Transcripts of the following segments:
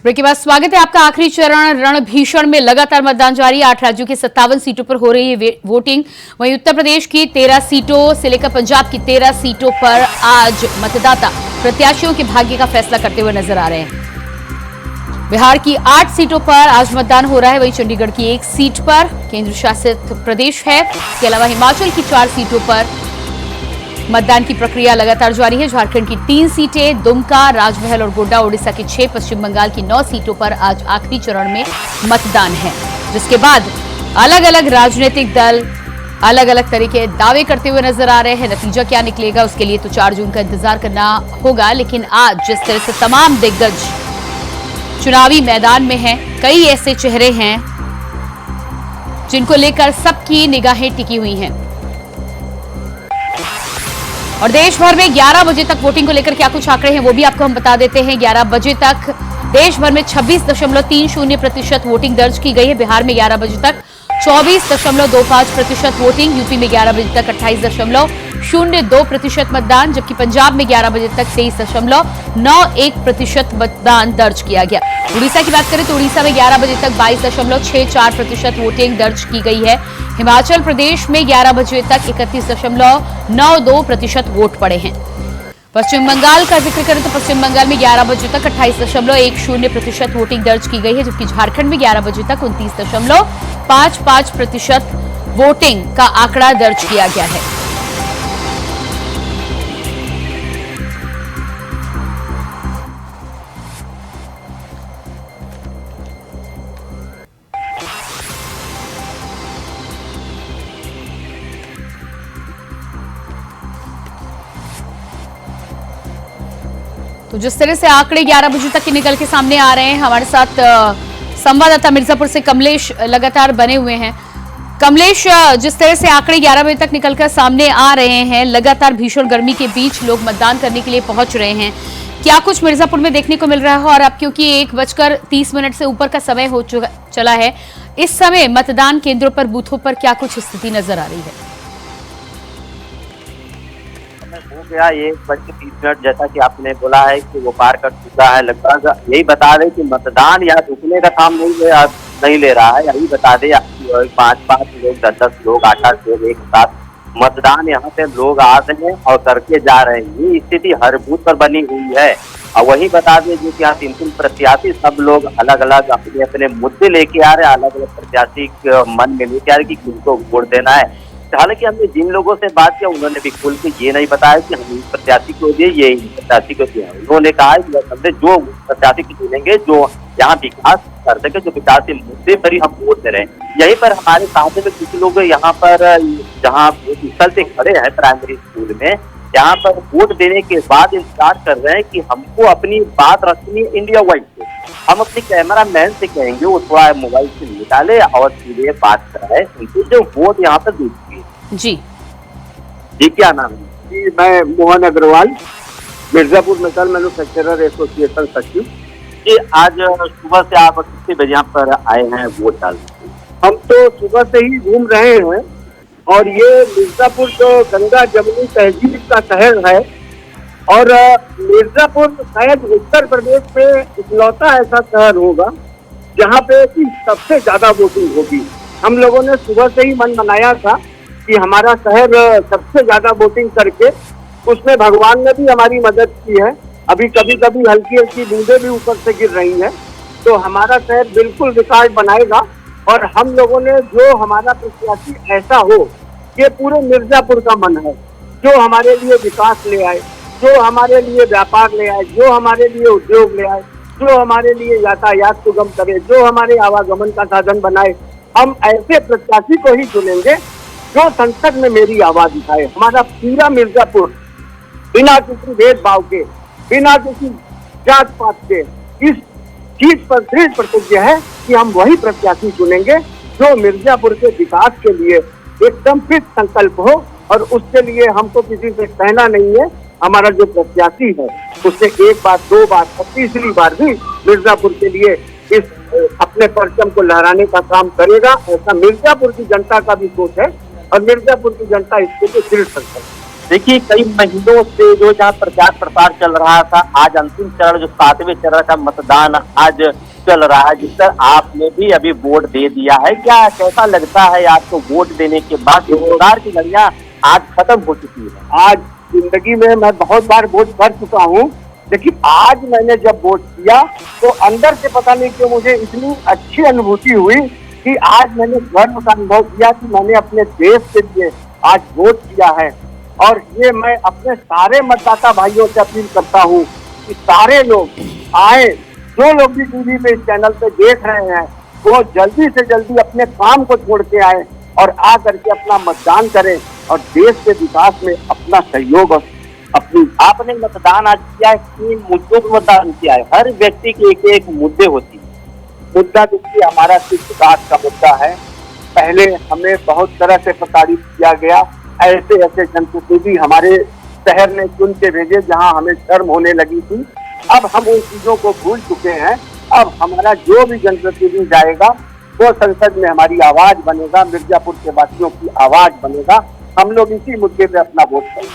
Break के बाद स्वागत है आपका। आखिरी चरण रणभीषण में लगातार मतदान जारी। 8 राज्यों की 57 सीटों पर हो रही है वोटिंग। वहीं उत्तर प्रदेश की 13 सीटों से लेकर पंजाब की 13 सीटों पर आज मतदाता प्रत्याशियों के भाग्य का फैसला करते हुए नजर आ रहे हैं। बिहार की 8 सीटों पर आज मतदान हो रहा है। वहीं चंडीगढ़ की 1 सीट पर केंद्र शासित प्रदेश है। इसके अलावा हिमाचल की 4 सीटों पर मतदान की प्रक्रिया लगातार जारी है। झारखंड की 3 सीटें, दुमका, राजमहल और गोड्डा, ओडिशा की 6, पश्चिम बंगाल की 9 सीटों पर आज आखिरी चरण में मतदान है। जिसके बाद अलग अलग राजनीतिक दल अलग अलग तरीके दावे करते हुए नजर आ रहे हैं। नतीजा क्या निकलेगा उसके लिए तो 4 जून का इंतजार करना होगा। लेकिन आज जिस तरह से तमाम दिग्गज चुनावी मैदान में हैं, कई ऐसे चेहरे हैं जिनको लेकर सबकी निगाहें टिकी हुई हैं। और देश भर में 11 बजे तक वोटिंग को लेकर क्या कुछ आंकड़े हैं वो भी आपको हम बता देते हैं। 11 बजे तक देश भर में 26.30% वोटिंग दर्ज की गई है। बिहार में 11 बजे तक 24.25% वोटिंग, यूपी में 11 बजे तक 28.02% मतदान, जबकि पंजाब में 11 बजे तक 23.91% मतदान दर्ज किया गया। उड़ीसा की बात करें तो उड़ीसा में 11 बजे तक 22.64% वोटिंग दर्ज की गई है। हिमाचल प्रदेश में 11 बजे तक 31.92% वोट पड़े हैं। पश्चिम बंगाल का जिक्र करें तो पश्चिम बंगाल में 11 बजे तक 28.10% वोटिंग दर्ज की गई है, जबकि झारखंड में 11 बजे तक 29.55% वोटिंग का आंकड़ा दर्ज किया गया है। तो जिस तरह से आंकड़े 11 बजे तक के निकल के सामने आ रहे हैं, हमारे साथ संवाददाता मिर्जापुर से कमलेश लगातार बने हुए हैं। कमलेश, जिस तरह से आंकड़े 11 बजे तक निकलकर सामने आ रहे हैं, लगातार भीषण गर्मी के बीच लोग मतदान करने के लिए पहुंच रहे हैं, क्या कुछ मिर्जापुर में देखने को मिल रहा है? और अब क्योंकि 1:30 से ऊपर का समय हो चला है, इस समय मतदान केंद्रों पर, बूथों पर क्या कुछ स्थिति नजर आ रही है? हो गया 1:30, जैसा कि आपने बोला है कि वो पार कर चुका है। लगभग यही बता दें कि मतदान यहाँ रुकने का काम नहीं ले रहा है। यही बता दें 5-5 लोग, 10-10 लोग, 8-8 लोग एक साथ मतदान यहाँ पे लोग आ रहे हैं और करके जा रहे हैं। ये स्थिति हर बूथ पर बनी हुई है। और वही बता दें जो कि यहाँ 3 प्रत्याशी सब लोग अलग अलग अपने अपने मुद्दे लेके आ रहे हैं, अलग अलग प्रत्याशी मन में लेके आ रहे हैं कि किनको वोट देना है। हालांकि हमने जिन लोगों से बात किया उन्होंने भी खुल के ये नहीं बताया कि हम इस प्रत्याशी को दिए, ये इस प्रत्याशी को दिया। उन्होंने कहा कि हमने जो प्रत्याशी को चुनेंगे जो यहाँ विकास कर सके, जो विकास के मुद्दे पर ही हम वोट दे रहे हैं। यहीं पर हमारे साथ में कुछ लोग यहाँ पर जहाँ स्थल से खड़े हैं प्राइमरी स्कूल में, यहाँ पर वोट देने के बाद इंतजार कर रहे हैं कि हमको अपनी बात रखनी है इंडिया वाइड से। हम अपने कैमरा मैन से कहेंगे वो थोड़ा मोबाइल से निकाले और सीधे बात कराए उनसे जो वोट यहाँ पर दीजिए। जी क्या नाम है? जी, मैं Mohan Agarwal, Mirzapur metal manufacturer association सचिव। जी, आज सुबह से आप कितने बजे यहाँ पर आए हैं वोट डालने? हम तो सुबह से ही घूम रहे हैं और ये मिर्जापुर जो गंगा जमुनी तहजीब का शहर है और मिर्जापुर शायद उत्तर प्रदेश में इकलौता ऐसा शहर होगा जहाँ पे सबसे ज्यादा वोटिंग होगी। हम लोगों ने सुबह से ही मन बनाया था कि हमारा शहर सबसे ज्यादा वोटिंग करके, उसमें भगवान ने भी हमारी मदद की है। अभी कभी कभी हल्की हल्की बूंदें भी ऊपर से गिर रही हैं, तो हमारा शहर बिल्कुल रिकॉर्ड बनाएगा। और हम लोगों ने जो हमारा प्रत्याशी ऐसा हो कि पूरे मिर्जापुर का मन है, जो हमारे लिए विकास ले आए, जो हमारे लिए व्यापार ले आए, जो हमारे लिए उद्योग ले आए, जो हमारे लिए यातायात सुगम करे, जो हमारे आवागमन का साधन बनाए, हम ऐसे प्रत्याशी को ही चुनेंगे जो संसद में मेरी आवाज उठाए। हमारा पूरा मिर्जापुर बिना किसी भेदभाव के, बिना किसी जात पात के इस चीज पर दृढ़ प्रतिज्ञ है कि हम वही प्रत्याशी चुनेंगे जो मिर्जापुर के विकास के लिए एकदम फिट संकल्प हो। और उसके लिए हमको किसी से कहना नहीं है, हमारा जो प्रत्याशी है उससे 1 बार, 2 बार और तीसरी बार भी मिर्जापुर के लिए इस अपने परचम को लहराने का काम करेगा। ऐसा मिर्जापुर की जनता का भी सोच है और मिर्जापुर की जनता इसके लिए दृढ़ संकल्प है। देखिए, कई महीनों से जो जहाँ प्रचार प्रसार चल रहा था, आज अंतिम चरण जो 7वें चरण का मतदान आज चल रहा है, जिस पर आपने भी अभी वोट दे दिया है। क्या कैसा लगता है आपको वोट देने के बाद? इंतजार की घड़ियां आज खत्म हो चुकी है। आज जिंदगी में मैं बहुत बार वोट कर चुका हूँ, लेकिन आज मैंने जब वोट किया तो अंदर से पता नहीं क्यों मुझे इतनी अच्छी अनुभूति हुई कि आज मैंने गर्व का अनुभव किया कि मैंने अपने देश के लिए आज वोट किया है। और ये मैं अपने सारे मतदाता भाइयों से अपील करता हूँ कि सारे लोग आए, जो लोग भी टीवी पे इस चैनल पे देख रहे हैं, वो जल्दी से जल्दी अपने काम को छोड़ के आए और आ करके अपना मतदान करें और देश के विकास में अपना सहयोग अपनी। आपने मतदान आज किया है, 3 मुद्दों पर मतदान किया है। हर व्यक्ति की एक एक मुद्दे होती है। मुद्दा देखिए हमारा सिर्फ विकास का मुद्दा है। पहले हमें बहुत तरह से प्रताड़ित किया गया, ऐसे ऐसे जनप्रतिनिधि हमारे शहर ने चुन के भेजे जहां हमें शर्म होने लगी थी। अब हम उन चीजों को भूल चुके हैं। अब हमारा जो भी जनप्रतिनिधि जाएगा वो संसद में हमारी आवाज बनेगा, मिर्जापुर के वासियों की आवाज बनेगा। हम लोग इसी मुद्दे पे अपना वोट करेंगे।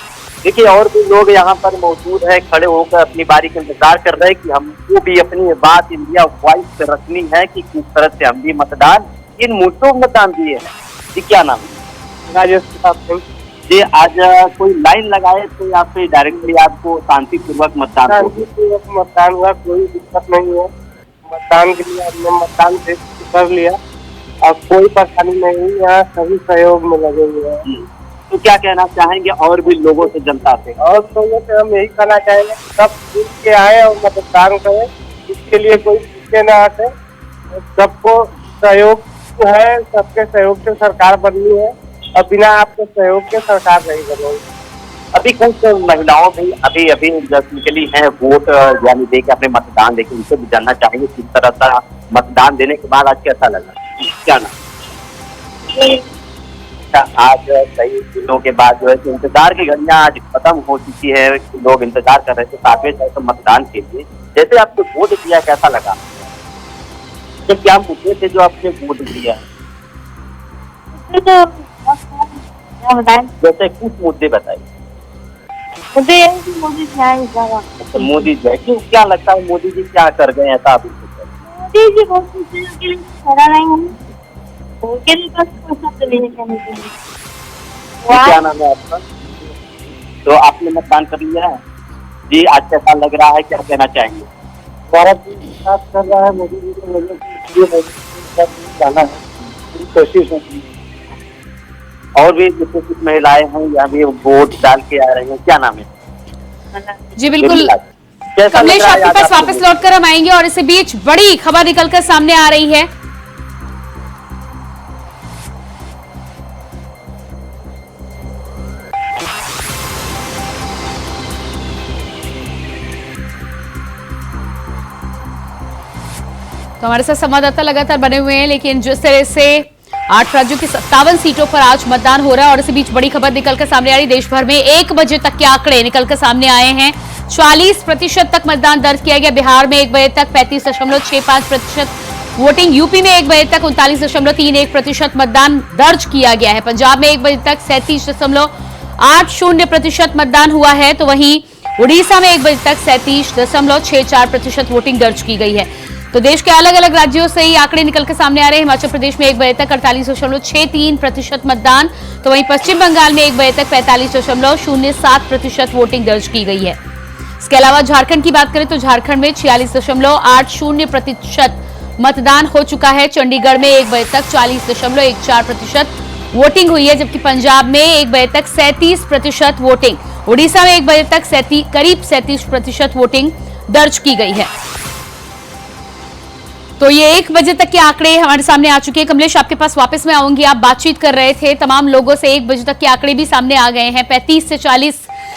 देखिए, और भी लोग यहाँ पर मौजूद है, खड़े होकर अपनी बारी का इंतजार कर रहे हैं कि हमको भी अपनी बात इंडिया वॉइस पे रखनी है कि किस तरह से हम भी मतदान इन मुद्दों में मतदान दिए हैं। जी, क्या नाम है? राजेश प्रताप सिंह। जी, आज कोई लाइन लगाए तो या फिर डायरेक्टली आपको शांतिपूर्वक मतदान हो? शांतिपूर्वक मतदान हुआ, कोई दिक्कत नहीं है। मतदान के लिए हमने मतदान कर लिया और कोई परेशानी नहीं हुई। यहाँ सभी सहयोग में लगे हुए हैं। तो क्या कहना चाहेंगे और भी लोगों से, जनता से? और लोगों से हम यही कहना चाहेंगे सब जुट के आए और मतदान करें। इसके लिए कोई पीछे न हटे। सबको सहयोग है, सबके सहयोग से सरकार बननी है और बिना आपके सहयोग के सरकार नहीं बनेगी। अभी कुछ महिलाओं भी अभी निकली हैं वोट यानी दे के अपने मतदान देके, उनसे भी जानना चाहेंगे किस तरह का मतदान देने के बाद आज कैसा लगा? क्या नाम? आज कई दिनों के बाद जो है कि इंतजार की घड़ियां आज खत्म हो चुकी है। लोग इंतजार कर रहे थे 7वें चरण मतदान के लिए। जैसे आपको वोट दिया, कैसा लगा? तो क्या मुद्दे थे जो आपने वोट दिया? जैसे कुछ मुद्दे बताइए। मुझे मोदी जी आए ज़्यादा। तो मोदी जी क्यों, क्या लगता है मोदी जी क्या कर गए ऐसा आप? मोदी जी बहुत कुछ के लिए करा रहे हैं, उनके लिए बस पैसा चलेगा कहने के लिए। क्या नाम है आपका? तो आपने मतदान कर लिया है? जी, आज कैसा लग रहा है, क्या कहना चाहेंगे? भारत विकास कर रहा है मोदी जी की वजह से, जाना है, पूरी कोशिश होती है। और भी जितने कुछ महिलाएं हैं यहाँ भी वोट डाल के आ रही हैं। क्या नाम है? जी बिल्कुल कैसा लग कमलेश, रहा है आपके आज पास आपको? वापस लौटकर हम आएंगे और इसी बीच बड़ी खबर निकलकर सामने आ रही है। तो हमारे साथ संवाददाता लगातार बने हुए हैं, लेकिन जिस तरह से 8 राज्यों की 57 सीटों पर आज मतदान हो रहा है और इसी बीच बड़ी खबर निकलकर सामने आ रही, देश भर में 1 बजे तक के आंकड़े निकलकर सामने आए हैं। 40% तक मतदान दर्ज किया गया। बिहार में 1 बजे तक 35.65% वोटिंग, यूपी में 1 बजे तक 39.31% मतदान दर्ज किया गया है। पंजाब में 1 बजे तक 37.80% मतदान हुआ है, तो वहीं उड़ीसा में 1 बजे तक 37.64% वोटिंग दर्ज की गई है। तो देश के अलग अलग राज्यों से ही आंकड़े निकलकर सामने आ रहे हैं। हिमाचल प्रदेश में 1 बजे तक 48.63% मतदान, तो वहीं पश्चिम बंगाल में 1 बजे तक 45.07% वोटिंग दर्ज की गई है। इसके अलावा झारखंड की बात करें तो झारखंड में 46.80% मतदान हो चुका है। चंडीगढ़ में 1 बजे तक 40.14% वोटिंग हुई है, जबकि पंजाब में 1 बजे तक 37% वोटिंग, उड़ीसा में 1 बजे तक करीब 37% वोटिंग दर्ज की गई है। तो ये 1 बजे तक के आंकड़े हमारे सामने आ चुके हैं। कमलेश, आपके पास वापस मैं आऊंगी। आप बातचीत कर रहे थे तमाम लोगों से, 1 बजे तक के आंकड़े भी सामने आ गए हैं। 35 से 40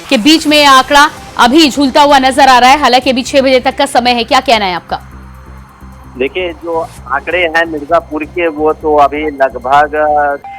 के बीच में यह आंकड़ा अभी झूलता हुआ नजर आ रहा है, हालांकि अभी 6 बजे तक का समय है। क्या कहना है आपका? देखिए, जो आंकड़े हैं मिर्जापुर के, वो तो अभी लगभग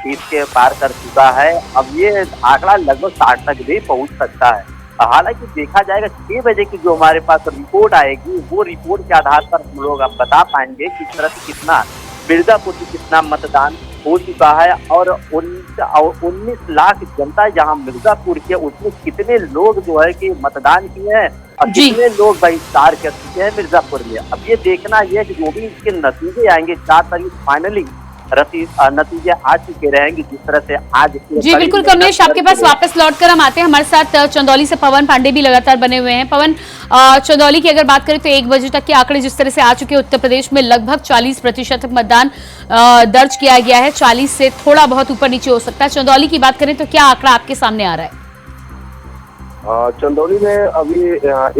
30 के पार कर चुका है। अब ये आंकड़ा लगभग 60 तक भी पहुंच सकता है। हालांकि देखा जाएगा 6 बजे की जो हमारे पास रिपोर्ट आएगी, वो रिपोर्ट के आधार पर हम लोग अब बता पाएंगे किस तरह से कितना मिर्जापुर से कितना मतदान हो चुका है और 19 लाख जनता जहां मिर्जापुर के, उसमें कितने लोग जो है कि मतदान किए हैं और जी। कितने लोग बहिष्कार कर चुके हैं मिर्जापुर में। अब ये देखना ये कि जो भी इसके नतीजे आएंगे 4 तारीख फाइनली नतीजे आ चुके रहेंगे, जिस तरह से आज। जी बिल्कुल कमलेश, आपके पास वापस लौटकर हम आते हैं। हमारे साथ चंदौली से पवन पांडे भी लगातार बने हुए हैं। पवन, चंदौली की अगर बात करें तो 1 बजे तक के आंकड़े जिस तरह से आ चुके हैं, उत्तर प्रदेश में लगभग 40% तक मतदान दर्ज किया गया है। 40 से थोड़ा बहुत ऊपर नीचे हो सकता है। चंदौली की बात करें तो क्या आंकड़ा आपके सामने आ रहा है? चंदौली में अभी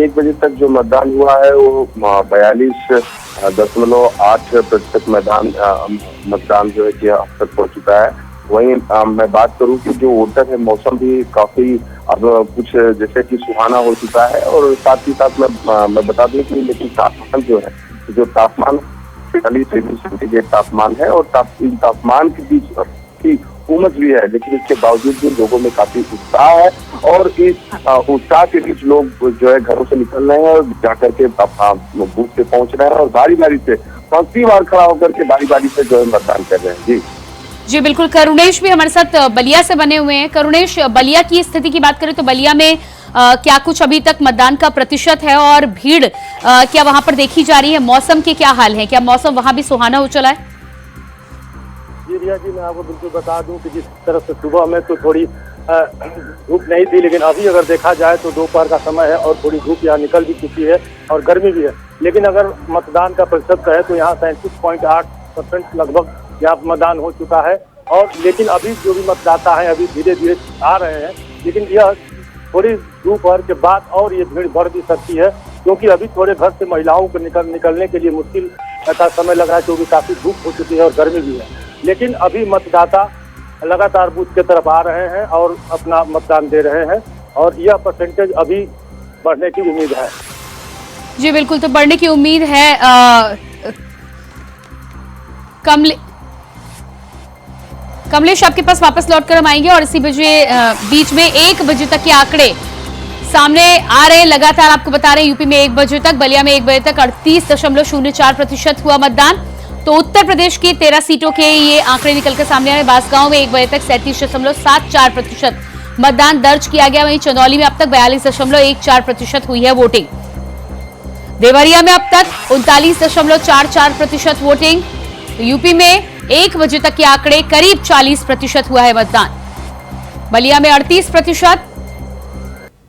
1 बजे तक जो मतदान हुआ है वो 42.8% मतदान जो है कि अब तक पहुंच चुका है। वहीं मैं बात करूं कि जो वोटर है, मौसम भी काफी अब कुछ जैसे कि सुहाना हो चुका है। और साथ ही साथ मैं बता दूं कि लेकिन तापमान जो है, जो तापमान 40 डिग्री सेंटीग्रेड तापमान है और तापमान के बीच की उमस भी है, लेकिन इसके बावजूद भी लोगों में काफी उत्साह है। और इस उत्साह के बीच लोग जो है घरों से निकल रहे हैं और जाकर के बूथ पे पहुंच रहे हैं और बारी बारी से पंक्ति वार खड़ा होकर के बारी बारी से जो है मतदान कर रहे हैं। जी जी बिल्कुल, करुणेश भी हमारे साथ बलिया से बने हुए हैं। करुणेश, बलिया की स्थिति की बात करें तो बलिया में क्या कुछ अभी तक मतदान का प्रतिशत है और भीड़ क्या वहां पर देखी जा रही है? मौसम के क्या हाल है? क्या मौसम वहां भी सुहाना हो चला है? जी रिया जी, मैं आपको बिल्कुल बता दूं कि जिस तरह से सुबह में तो थोड़ी धूप नहीं थी, लेकिन अभी अगर देखा जाए तो दोपहर का समय है और थोड़ी धूप यहाँ निकल भी चुकी है और गर्मी भी है। लेकिन अगर मतदान का प्रतिशत कहे तो यहाँ 37.8% लगभग यहाँ मतदान हो चुका है। और लेकिन अभी जो भी मतदाता है अभी धीरे धीरे आ रहे हैं, लेकिन यह थोड़ी दोपहर के बाद और ये भीड़ बढ़ भी सकती है, क्योंकि अभी थोड़े घर से महिलाओं को निकलने के लिए मुश्किल का समय लग रहा है, क्योंकि काफी धूप हो चुकी है और गर्मी भी है। लेकिन अभी मतदाता लगातार बूथ के तरफ आ रहे हैं और अपना मतदान दे रहे हैं और यह परसेंटेज अभी बढ़ने की उम्मीद है। जी बिल्कुल, तो बढ़ने की उम्मीद है। कमलेश, आपके पास वापस लौटकर हम आएंगे और इसी बीच में 1 बजे तक के आंकड़े सामने आ रहे हैं। लगातार आपको बता रहे हैं यूपी में 1 बजे तक, बलिया में 1 बजे तक 38.04% हुआ मतदान। तो उत्तर प्रदेश की 13 सीटों के ये आंकड़े निकलकर सामने आ रहे हैं। बांसगांव में 1 बजे तक 37.74% मतदान दर्ज किया गया। वहीं चंदौली में अब तक 42.14% हुई है वोटिंग। देवरिया में अब तक 39.44% वोटिंग। तो यूपी में 1 बजे तक के आंकड़े करीब 40% हुआ है मतदान। बलिया में 38%,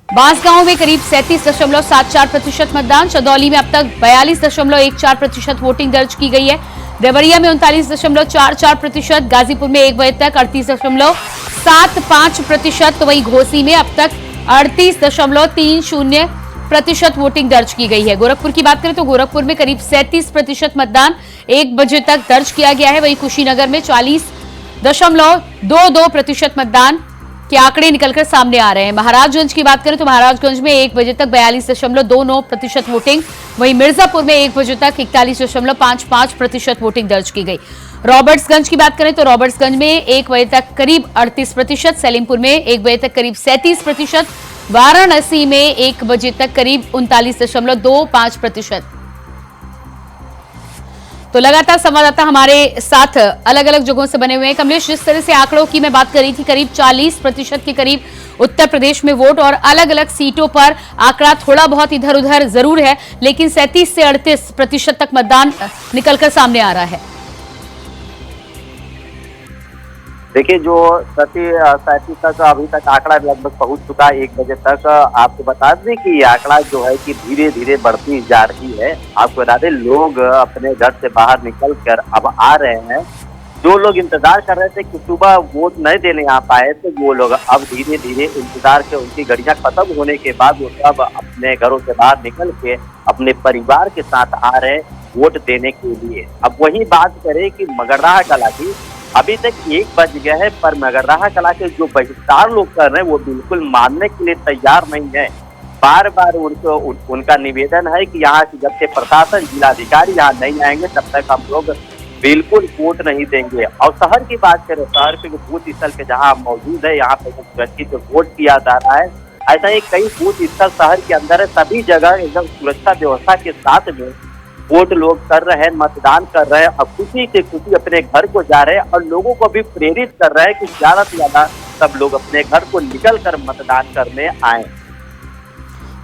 बांसगांव में करीब 37.74% मतदान। चंदौली में अब तक 42.14% वोटिंग दर्ज की गई है। देवरिया में 39.44%, गाजीपुर में 1 बजे तक 38.75%, तो वहीं घोसी में अब तक 38.30% वोटिंग दर्ज की गई है। गोरखपुर की बात करें तो गोरखपुर में करीब 37% मतदान 1 बजे तक दर्ज किया गया है। वहीं कुशीनगर में 40.22% मतदान के आंकड़े निकलकर सामने आ रहे हैं। महाराजगंज की बात करें तो महाराजगंज में 1 बजे तक 42.29% वोटिंग। वहीं मिर्जापुर में 1 बजे तक 41.55% वोटिंग दर्ज की गई। रॉबर्ट्सगंज की बात करें तो रॉबर्ट्सगंज में 1 बजे तक करीब 38%, सलेमपुर में 1 बजे तक करीब 37%, वाराणसी में 1 बजे तक करीब 39.25%। तो लगातार संवाददाता हमारे साथ अलग अलग जगहों से बने हुए हैं। कमलेश, जिस तरह से आंकड़ों की मैं बात कर रही थी, करीब 40% के करीब उत्तर प्रदेश में वोट और अलग अलग सीटों पर आंकड़ा थोड़ा बहुत इधर उधर जरूर है, लेकिन 37 से 38% तक मतदान निकलकर सामने आ रहा है। देखिए, जो 37 तक अभी तक आंकड़ा लगभग पहुंच चुका है 1 बजे तक। आपको बता दें कि ये आंकड़ा जो है कि धीरे धीरे बढ़ती जा रही है। आपको बता दें, लोग अपने घर से बाहर निकल कर अब आ रहे हैं। जो लोग इंतजार कर रहे थे कि सुबह वोट नहीं देने आ पाए, तो वो लोग अब धीरे धीरे इंतजार के उनकी घड़ियां खत्म होने के बाद वो सब अपने घरों से बाहर निकल के अपने परिवार के साथ आ रहे हैं वोट देने के लिए। अब वही बात करें कि मगरराहा कला की, अभी तक 1 बज गया है, पर मगरराहा कला के जो बहिष्कार लोग कर रहे हैं वो बिल्कुल मानने के लिए तैयार नहीं है। बार बार उनका निवेदन है कि यहाँ से जब से प्रशासन, जिलाधिकारी यहाँ नहीं आएंगे तब तक हम लोग बिल्कुल वोट नहीं देंगे। और शहर की बात करें, शहर के बूथ स्थल पे जहाँ मौजूद है, यहाँ पे सुरक्षित वोट किया जा रहा है। ऐसा ही कई बूथ स्थल शहर के अंदर है, सभी जगह एकदम सुरक्षा व्यवस्था के साथ में वोट लोग कर रहे हैं, मतदान कर रहे हैं और खुशी से खुशी अपने घर को जा रहे हैं और लोगों को भी प्रेरित कर रहे हैं कि ज्यादा से ज्यादा सब लोग अपने घर को निकल कर मतदान करने आए।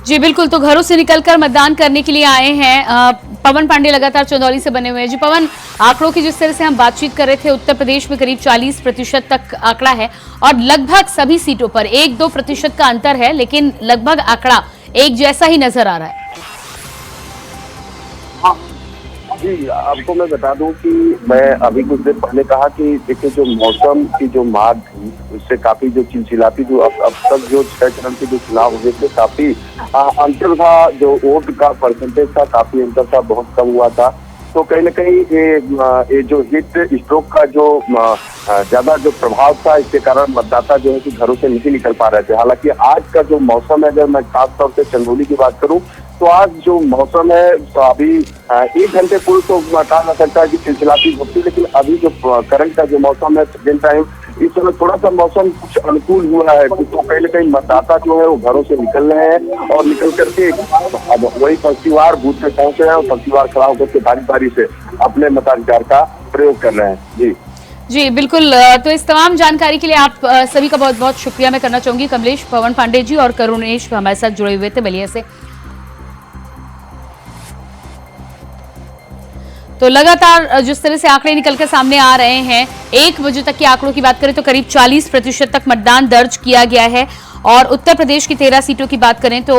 जी बिल्कुल, तो घरों से निकलकर मतदान करने के लिए आए हैं। पवन पांडे लगातार चंदौली से बने हुए हैं। जी पवन, आंकड़ों की जिस तरह से हम बातचीत कर रहे थे, उत्तर प्रदेश में करीब 40% तक आंकड़ा है और लगभग सभी सीटों पर 1-2% का अंतर है, लेकिन लगभग आंकड़ा एक जैसा ही नजर आ रहा है। जी, आपको मैं बता दूं कि मैं अभी कुछ देर पहले कहा कि देखिए जो मौसम की जो मार थी उससे काफी जो चिलचिलाती जो अब तक जो 6 चरण के जो चुनाव हुए थे काफी अंतर था, जो वोट का परसेंटेज था काफी अंतर था, बहुत कम हुआ था। तो कहीं न कहीं ये जो हीट स्ट्रोक का जो ज्यादा जो प्रभाव था, इसके कारण मतदाता जो है कि घरों से नहीं निकल पा रहे थे। हालांकि आज का जो मौसम है, अगर मैं खासतौर से चंदौली की बात करूं तो आज जो मौसम है तो अभी 1 घंटे पूर्व तो कहा जा सकता है कि चिलचिलाती होती, लेकिन अभी जो करंट का जो मौसम है प्रेजेंट टाइम, इस समय थोड़ा सा मौसम कुछ अनुकूल हुआ है। तो कहीं न कहीं मतदाता जो है वो घरों से निकल रहे हैं और निकल करके अब वही फर्जीवार बूथ पे पहुंचे हैं और फर्जीवार खड़ा होकर के बारी बारी से अपने मताधिकार का प्रयोग कर रहे हैं। जी बिल्कुल, तो इस तमाम जानकारी के लिए आप सभी का बहुत बहुत शुक्रिया मैं करना चाहूंगी। कमलेश, पवन पांडे जी और करुणेश हमारे साथ जुड़े हुए थे बलिया से। तो लगातार जिस तरह से आंकड़े निकलकर सामने आ रहे हैं, 1 बजे तक के आंकड़ों की बात करें तो करीब 40% तक मतदान दर्ज किया गया है और उत्तर प्रदेश की 13 सीटों की बात करें तो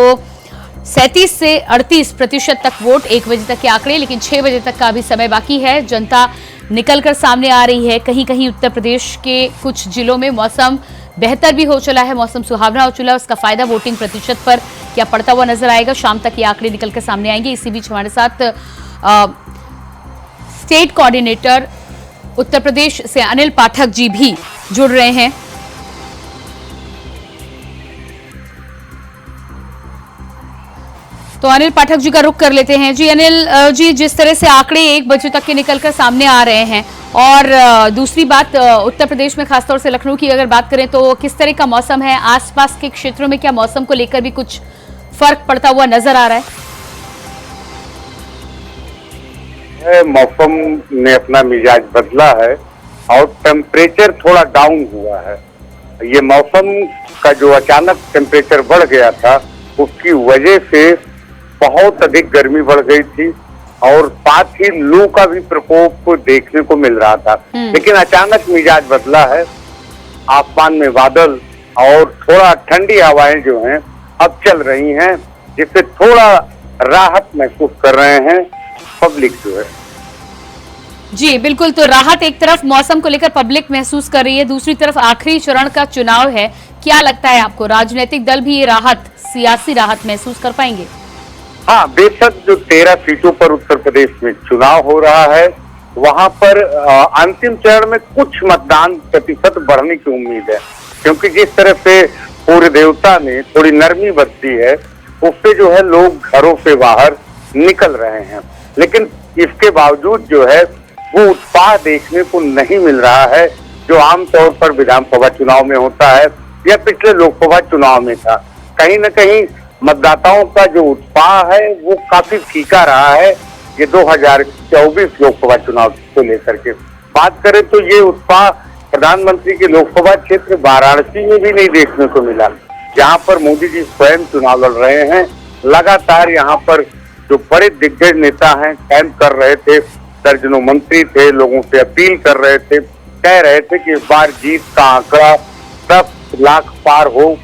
37 से 38% तक वोट 1 बजे तक के आंकड़े, लेकिन 6 बजे तक का भी समय बाकी है। जनता निकलकर सामने आ रही है। कहीं कहीं उत्तर प्रदेश के कुछ जिलों में मौसम बेहतर भी हो चला है, मौसम सुहावना हो चला है। उसका फायदा वोटिंग प्रतिशत पर क्या पड़ता हुआ नजर आएगा, शाम तक ये आंकड़े निकलकर सामने आएंगे। इसी बीच हमारे साथ स्टेट कोऑर्डिनेटर उत्तर प्रदेश से अनिल पाठक जी भी जुड़ रहे हैं। तो अनिल पाठक जी का रुख कर लेते हैं। जी अनिल जी, जिस तरह से आंकड़े 1 बजे तक के निकलकर सामने आ रहे हैं और दूसरी बात उत्तर प्रदेश में खासतौर से लखनऊ की अगर बात करें तो किस तरह का मौसम है, आसपास के क्षेत्रों में क्या मौसम को लेकर भी कुछ फर्क पड़ता हुआ नजर आ रहा है? मौसम ने अपना मिजाज बदला है और टेम्परेचर थोड़ा डाउन हुआ है। ये मौसम का जो अचानक टेम्परेचर बढ़ गया था उसकी वजह से बहुत अधिक गर्मी बढ़ गई थी और साथ ही लू का भी प्रकोप देखने को मिल रहा था। लेकिन अचानक मिजाज बदला है, आसमान में बादल और थोड़ा ठंडी हवाएं जो हैं अब चल रही हैं, जिससे थोड़ा राहत महसूस कर रहे हैं पब्लिक जो है। जी बिल्कुल, तो राहत एक तरफ मौसम को लेकर पब्लिक महसूस कर रही है, दूसरी तरफ आखिरी चरण का चुनाव है। क्या लगता है आपको, राजनीतिक दल भी ये राहत, सियासी राहत महसूस कर पाएंगे? हाँ, बेशक जो 13 सीटों पर उत्तर प्रदेश में चुनाव हो रहा है वहां पर अंतिम चरण में कुछ मतदान प्रतिशत बढ़ने की उम्मीद है, क्योंकि जिस तरह से पूरे देवता ने थोड़ी नरमी बरती है उससे जो है लोग घरों से बाहर निकल रहे हैं। लेकिन इसके बावजूद जो है वो उत्साह देखने को नहीं मिल रहा है जो आमतौर पर विधानसभा चुनाव में होता है या पिछले लोकसभा चुनाव में था। कहीं न कहीं मतदाताओं का जो उत्साह है वो काफी फीका रहा है। ये 2024 लोकसभा चुनाव को लेकर के बात करें तो ये उत्साह प्रधानमंत्री के लोकसभा क्षेत्र वाराणसी में भी नहीं देखने को मिला, जहाँ पर मोदी जी स्वयं चुनाव लड़ रहे हैं। लगातार यहाँ पर जो बड़े दिग्गज नेता हैं कैंप कर रहे थे, दर्जनों मंत्री थे, लोगों से अपील कर रहे थे, कह रहे थे कि इस बार जीत का आंकड़ा 10 लाख पार हो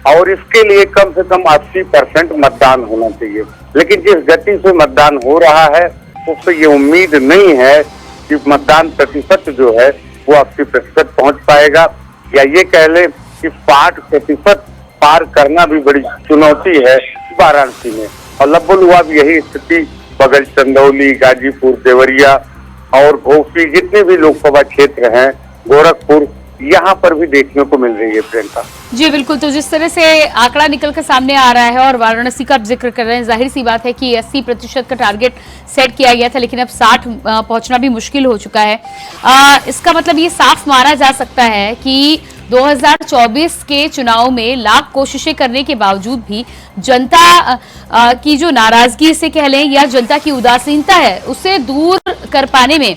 और इसके लिए कम से कम 80% मतदान होना चाहिए। लेकिन जिस गति से मतदान हो रहा है उससे ये उम्मीद नहीं है कि मतदान प्रतिशत जो है वो 80% पहुंच पाएगा, या ये कह ले कि 60% पार करना भी बड़ी चुनौती है वाराणसी में। और लबोलुआब यही स्थिति बगल चंदौली, गाजीपुर, देवरिया और घोसी जितने भी लोकसभा क्षेत्र हैं, गोरखपुर, यहाँ पर भी देखने को मिल रही है प्रियंका। जी बिल्कुल, तो जिस तरह से आंकड़ा निकलकर सामने आ रहा है और वाराणसी का जिक्र कर रहे हैं, जाहिर सी बात है कि 80% का टारगेट सेट किया गया था, लेकिन अब 60 पहुंचना भी मुश्किल हो चुका है। इसका मतलब ये साफ माना जा सकता है कि 2024 के चुनाव में लाख कोशिशें करने के बावजूद भी जनता की जो नाराजगी से कह लें या जनता की उदासीनता है उसे दूर कर पाने में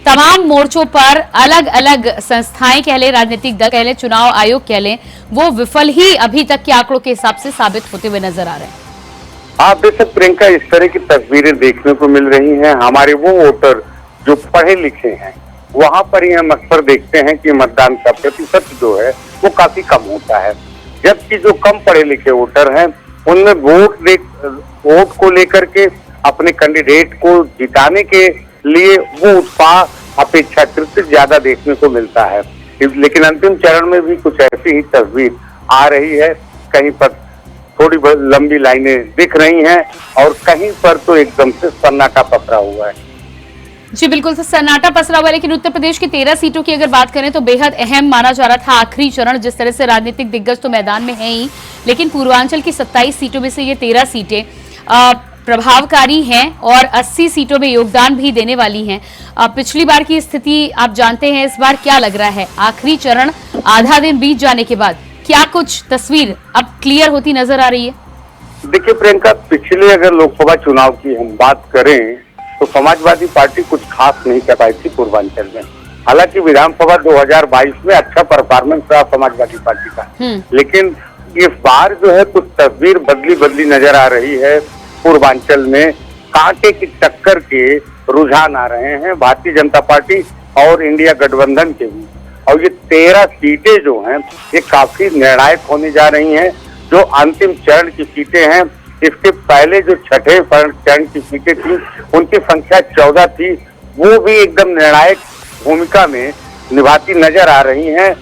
तमाम मोर्चों पर अलग अलग संस्थाएं कह लें, राजनीतिक दल कह लें, चुनाव आयोग कह लें, वो विफल ही अभी तक के आंकड़ों के हिसाब से साबित होते हुए नजर आ रहे हैं। आप बेशक प्रियंका, इस तरह की तस्वीरें देखने को मिल रही हैं। हमारे वो वोटर जो पढ़े लिखे हैं वहां पर ही हम अक्सर देखते हैं कि मतदान का प्रतिशत जो है वो काफी कम होता है, जबकि जो कम पढ़े लिखे वोटर हैं उनमें वोट को लेकर के अपने कैंडिडेट को जिताने के लिए वो उत्साह अपेक्षाकृत ज्यादा देखने को मिलता है। लेकिन अंतिम चरण में भी कुछ ऐसी ही तस्वीर आ रही है। कहीं पर थोड़ी बहुत लंबी लाइनें दिख रही हैं और कहीं पर तो एकदम से सन्नाटा पसरा हुआ है। जी बिल्कुल, तो सन्नाटा पसरा हुआ है। लेकिन उत्तर प्रदेश की 13 सीटों की अगर बात करें तो बेहद अहम माना जा रहा था आखिरी चरण। जिस तरह से राजनीतिक दिग्गज तो मैदान में है ही, लेकिन पूर्वांचल की 27 सीटों में से ये 13 सीटें प्रभावकारी हैं और 80 सीटों में योगदान भी देने वाली हैं। पिछली बार की स्थिति आप जानते हैं, इस बार क्या लग रहा है? आखिरी चरण आधा दिन बीत जाने के बाद क्या कुछ तस्वीर अब क्लियर होती नजर आ रही है? देखिए प्रियंका, पिछले अगर लोकसभा चुनाव की हम बात करें तो समाजवादी पार्टी कुछ खास नहीं कर पाई थी पूर्वांचल में। हालांकि विधानसभा 2022 में अच्छा परफॉर्मेंस रहा समाजवादी पार्टी का, लेकिन इस बार जो है कुछ तस्वीर बदली नजर आ रही है। पूर्वांचल में कांटे की टक्कर के रुझान आ रहे हैं भारतीय जनता पार्टी और इंडिया गठबंधन के भी। और ये 13 सीटें जो हैं ये काफी निर्णायक होने जा रही हैं। जो अंतिम चरण की सीटें हैं, इसके पहले जो छठे चरण की सीटें थी उनकी संख्या 14 थी, वो भी एकदम निर्णायक भूमिका में निभाती नजर आ रही हैं।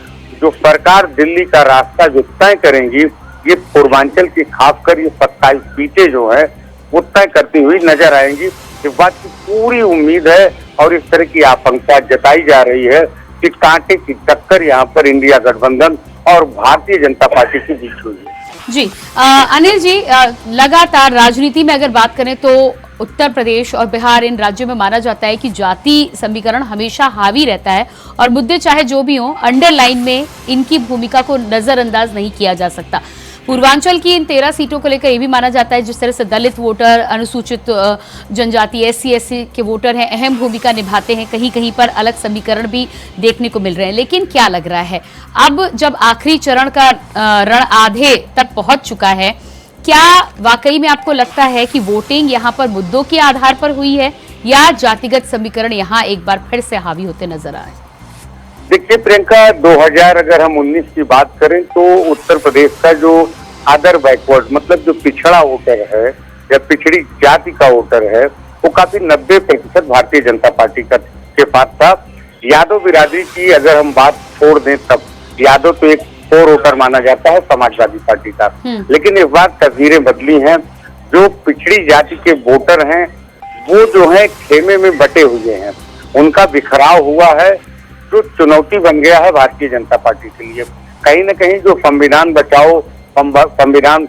जो सरकार दिल्ली का रास्ता जो तय करेंगी, ये पूर्वांचल की खासकर ये 27 सीटें जो है वो तय करती हुई नजर आएंगी। इस बात की पूरी उम्मीद है और इस तरह की आशंका जताई जा रही है कि कांटे की टक्कर यहाँ पर इंडिया गठबंधन और भारतीय जनता पार्टी के बीच हुई है। जी अनिल जी, लगातार राजनीति में अगर बात करें तो उत्तर प्रदेश और बिहार, इन राज्यों में माना जाता है कि जाति समीकरण हमेशा हावी रहता है और मुद्दे चाहे जो भी हो, अंडरलाइन में इनकी भूमिका को नजरअंदाज नहीं किया जा सकता। पूर्वांचल की इन 13 सीटों को लेकर यह भी माना जाता है जिस तरह से दलित वोटर, अनुसूचित जनजाति, SC के वोटर हैं, अहम भूमिका निभाते हैं। कहीं कहीं पर अलग समीकरण भी देखने को मिल रहे हैं। लेकिन क्या लग रहा है, अब जब आखिरी चरण का रण आधे तक पहुंच चुका है, क्या वाकई में आपको लगता है कि वोटिंग यहाँ पर मुद्दों के आधार पर हुई है या जातिगत समीकरण यहाँ एक बार फिर से हावी होते नजर आ रहे हैं? देखिए प्रियंका, 2000 अगर हम 19 की बात करें तो उत्तर प्रदेश का जो अदर बैकवर्ड मतलब जो पिछड़ा वोटर है या पिछड़ी जाति का वोटर है वो काफी 90% भारतीय जनता पार्टी के पास था। यादव बिरादरी की अगर हम बात छोड़ दें तब यादव तो एक कोर वोटर माना जाता है समाजवादी पार्टी का, लेकिन इस बार तस्वीरें बदली हैं। जो पिछड़ी जाति के वोटर हैं वो जो है खेमे में बटे हुए हैं, उनका बिखराव हुआ है जो चुनौती बन गया है भारतीय जनता पार्टी के लिए। कहीं न कहीं जो संविधान बचाओ, संविधान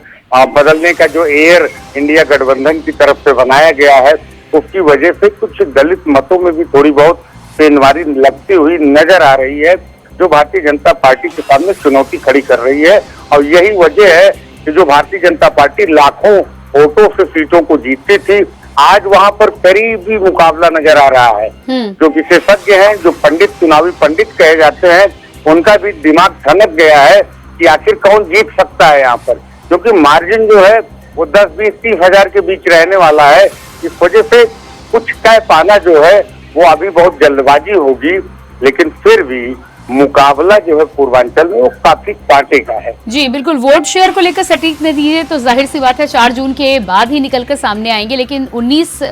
बदलने का जो एयर इंडिया गठबंधन की तरफ से बनाया गया है, उसकी वजह से कुछ दलित मतों में भी थोड़ी बहुत पेनवारी लगती हुई नजर आ रही है, जो भारतीय जनता पार्टी के सामने चुनौती खड़ी कर रही है। और यही वजह है कि जो भारतीय जनता पार्टी लाखों वोटों से सीटों को जीतती थी, आज वहां पर करीबी मुकाबला नजर आ रहा है। जो विशेषज्ञ हैं, जो पंडित, चुनावी पंडित कहे जाते हैं, उनका भी दिमाग ठनक गया है कि आखिर कौन जीत सकता है यहाँ पर, क्योंकि मार्जिन जो है वो 10, 20, 30 हजार के बीच रहने वाला है। इस वजह से कुछ तय पाना जो है वो अभी बहुत जल्दबाजी होगी, लेकिन फिर भी मुकाबला जो है पूर्वांचल में वो काफी कांटे का है। जी बिल्कुल, वोट शेयर को लेकर सटीक नतीजे तो जाहिर सी बात है 4 जून के बाद ही निकलकर सामने आएंगे, लेकिन 19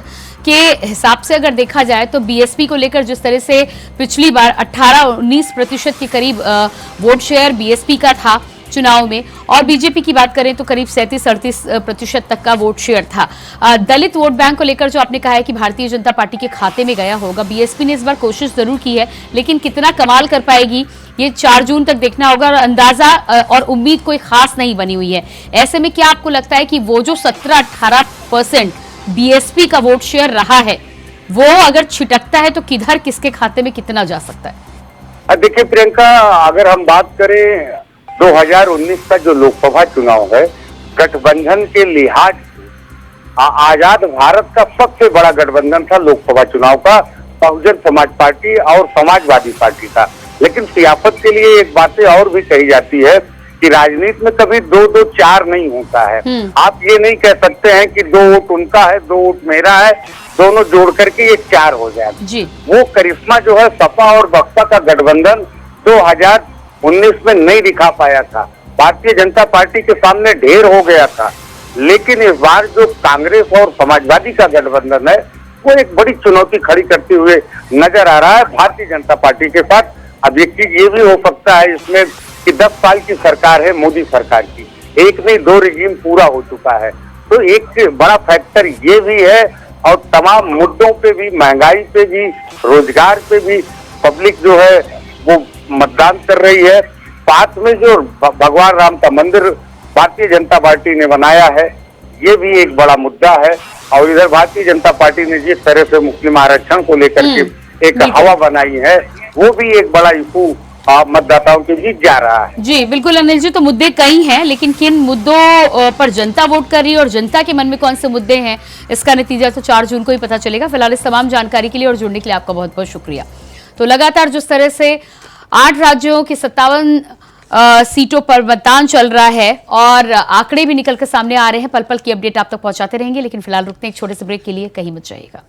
के हिसाब से अगर देखा जाए तो बीएसपी को लेकर जिस तरह से पिछली बार 18-19% के करीब वोट शेयर बीएसपी का था चुनाव में, और बीजेपी की बात करें तो करीब 37-38% तक का वोट शेयर था। दलित वोट बैंक को लेकर जो आपने कहा है कि भारतीय जनता पार्टी के खाते में गया होगा, बीएसपी ने इस बार कोशिश जरूर की है, लेकिन कितना कमाल कर पाएगी ये 4 जून तक देखना होगा। और अंदाजा और उम्मीद कोई खास नहीं बनी हुई है। ऐसे में क्या आपको लगता है कि वो जो 17-18% बीएसपी का वोट शेयर रहा है, वो अगर छिटकता है तो किधर, किसके खाते में कितना जा सकता है? देखिए प्रियंका, अगर हम बात करें 2019 का जो लोकसभा चुनाव है, गठबंधन के लिहाज से आजाद भारत का सबसे बड़ा गठबंधन था लोकसभा चुनाव का, बहुजन समाज पार्टी और समाजवादी पार्टी का। लेकिन सियासत के लिए एक बातें और भी कही जाती है कि राजनीति में कभी 2-2-4 नहीं होता है। आप ये नहीं कह सकते हैं कि 2 वोट उनका है 2 वोट मेरा है, दोनों जोड़ करके ये 4 हो जाए। वो करिश्मा जो है सपा और बसपा का गठबंधन 2019 में नहीं दिखा पाया था। भारतीय जनता पार्टी के सामने ढेर हो गया था। लेकिन इस बार जो कांग्रेस और समाजवादी का गठबंधन है वो एक बड़ी चुनौती खड़ी करते हुए नजर आ रहा है भारतीय जनता पार्टी के साथ। अब एक चीज ये भी हो सकता है इसमें कि 10 साल की सरकार है मोदी सरकार की, एक नहीं 2 रिजीम पूरा हो चुका है, तो एक बड़ा फैक्टर ये भी है। और तमाम मुद्दों पे भी, महंगाई पे भी, रोजगार पे भी पब्लिक जो है वो मतदान कर रही है। साथ में जो भगवान राम का मंदिर भारतीय जनता पार्टी ने बनाया है ये भी एक बड़ा मुद्दा है। और इधर भारतीय जनता पार्टी ने जिस तरह से मुस्लिम आरक्षण को लेकर के एक हवा बनाई है वो भी एक बड़ा इशू मतदाताओं के बीच जा रहा है। जी बिल्कुल अनिल जी, तो मुद्दे कई हैं, लेकिन किन मुद्दों पर जनता वोट कर रही है और जनता के मन में कौन से मुद्दे हैं इसका नतीजा तो 4 जून को ही पता चलेगा। फिलहाल इस तमाम जानकारी के लिए और जुड़ने के लिए आपका बहुत बहुत शुक्रिया। तो लगातार जिस तरह से 8 राज्यों की 57 सीटों पर मतदान चल रहा है और आंकड़े भी निकल कर सामने आ रहे हैं, पल पल की अपडेट आप तक पहुंचाते रहेंगे। लेकिन फिलहाल रुकते हैं एक छोटे से ब्रेक के लिए, कहीं मत जाइएगा।